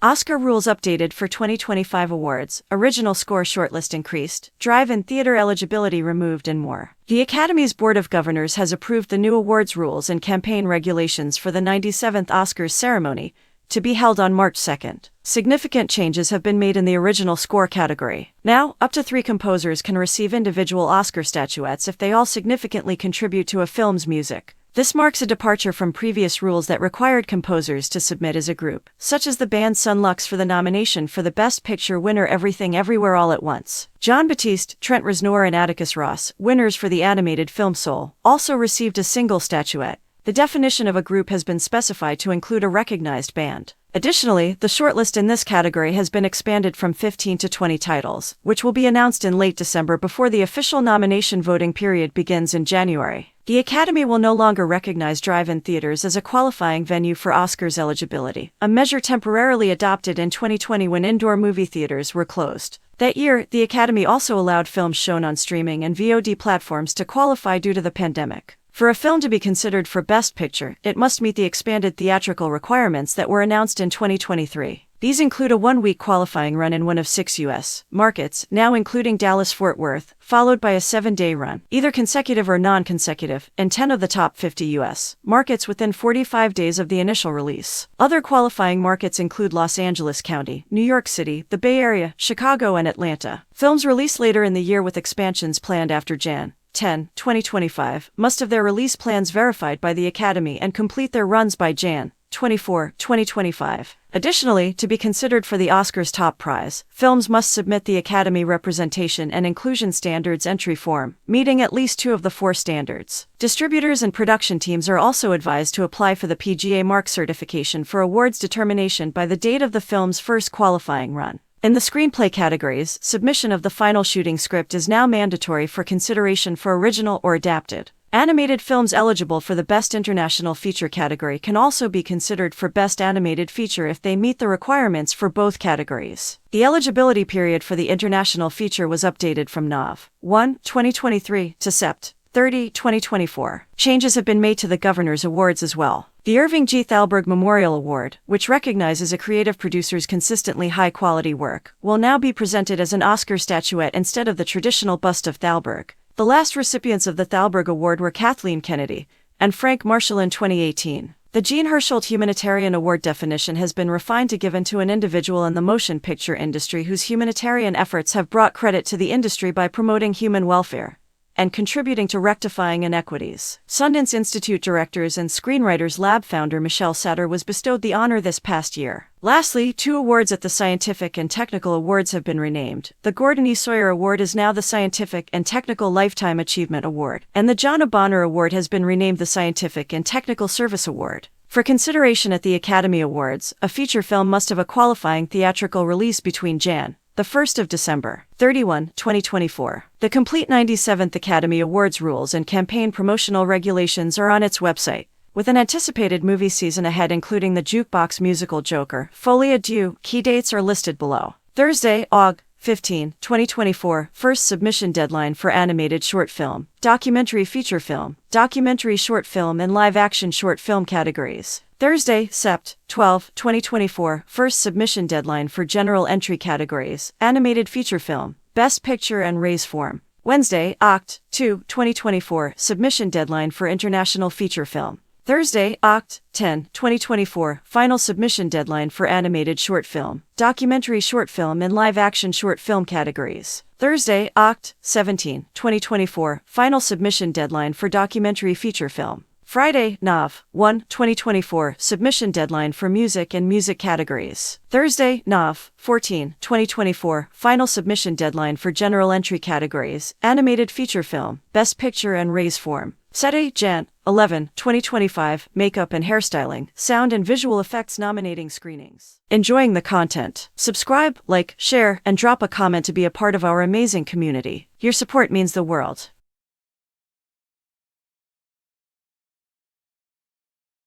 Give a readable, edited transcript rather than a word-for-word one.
Oscar rules updated for 2025 awards, original score shortlist increased, drive-in theater eligibility removed and more. The Academy's Board of Governors has approved the new awards rules and campaign regulations for the 97th Oscars ceremony, to be held on March 2nd. Significant changes have been made in the original score category. Now, up to 3 composers can receive individual Oscar statuettes if they all significantly contribute to a film's music. This marks a departure from previous rules that required composers to submit as a group, such as the band Sun Lux for the nomination for the Best Picture winner Everything Everywhere All at Once. Jean-Baptiste, Trent Reznor and Atticus Ross, winners for the animated film Soul, also received a single statuette. The definition of a group has been specified to include a recognized band. Additionally, the shortlist in this category has been expanded from 15 to 20 titles, which will be announced in late December before the official nomination voting period begins in January. The Academy will no longer recognize drive-in theaters as a qualifying venue for Oscars eligibility, a measure temporarily adopted in 2020 when indoor movie theaters were closed. That year, the Academy also allowed films shown on streaming and VOD platforms to qualify due to the pandemic. For a film to be considered for Best Picture, it must meet the expanded theatrical requirements that were announced in 2023. These include a 1-week qualifying run in one of 6 U.S. markets, now including Dallas-Fort Worth, followed by a 7-day run, either consecutive or non-consecutive, in 10 of the top 50 U.S. markets within 45 days of the initial release. Other qualifying markets include Los Angeles County, New York City, the Bay Area, Chicago, and Atlanta. Films released later in the year with expansions planned after Jan. 10, 2025, must have their release plans verified by the Academy and complete their runs by Jan. 24, 2025. Additionally, to be considered for the Oscars top prize, films must submit the Academy Representation and Inclusion Standards entry form, meeting at least 2 of the 4 standards. Distributors and production teams are also advised to apply for the PGA Mark certification for awards determination by the date of the film's first qualifying run. In the screenplay categories, submission of the final shooting script is now mandatory for consideration for original or adapted. Animated films eligible for the Best International Feature category can also be considered for Best Animated Feature if they meet the requirements for both categories. The eligibility period for the International Feature was updated from Nov. 1, 2023 to Sept. 30, 2024. Changes have been made to the Governor's Awards as well. The Irving G. Thalberg Memorial Award, which recognizes a creative producer's consistently high-quality work, will now be presented as an Oscar statuette instead of the traditional bust of Thalberg. The last recipients of the Thalberg Award were Kathleen Kennedy and Frank Marshall in 2018. The Jean Hersholt Humanitarian Award definition has been refined to given to an individual in the motion picture industry whose humanitarian efforts have brought credit to the industry by promoting human welfare and contributing to rectifying inequities. Sundance Institute Directors and Screenwriters Lab founder Michelle Satter was bestowed the honor this past year. Lastly, 2 awards at the Scientific and Technical Awards have been renamed. The Gordon E. Sawyer Award is now the Scientific and Technical Lifetime Achievement Award, and the Jana-Ojana Award has been renamed the Scientific and Technical Service Award. For consideration at the Academy Awards, a feature film must have a qualifying theatrical release between Jan. The 1st of December, 31, 2024. The complete 97th Academy Awards rules and campaign promotional regulations are on its website, with an anticipated movie season ahead including the jukebox musical Joker, Folie à Deux. Key dates are listed below. Thursday, Aug. 15, 2024, first submission deadline for animated short film, documentary feature film, documentary short film and live-action short film categories. Thursday, Sept. 12, 2024, first submission deadline for general entry categories, animated feature film, best picture and raise form. Wednesday, Oct. 2, 2024, submission deadline for international feature film. Thursday, Oct. 10, 2024, final submission deadline for animated short film, documentary short film and live-action short film categories. Thursday, Oct. 17, 2024, final submission deadline for documentary feature film. Friday, Nov. 1, 2024, submission deadline for music and music categories. Thursday, Nov. 14, 2024, final submission deadline for general entry categories, animated feature film, best picture and raise form. Saturday, Jan. 11, 2025, makeup and hairstyling, sound and visual effects nominating screenings. Enjoying the content? Subscribe, like, share, and drop a comment to be a part of our amazing community. Your support means the world.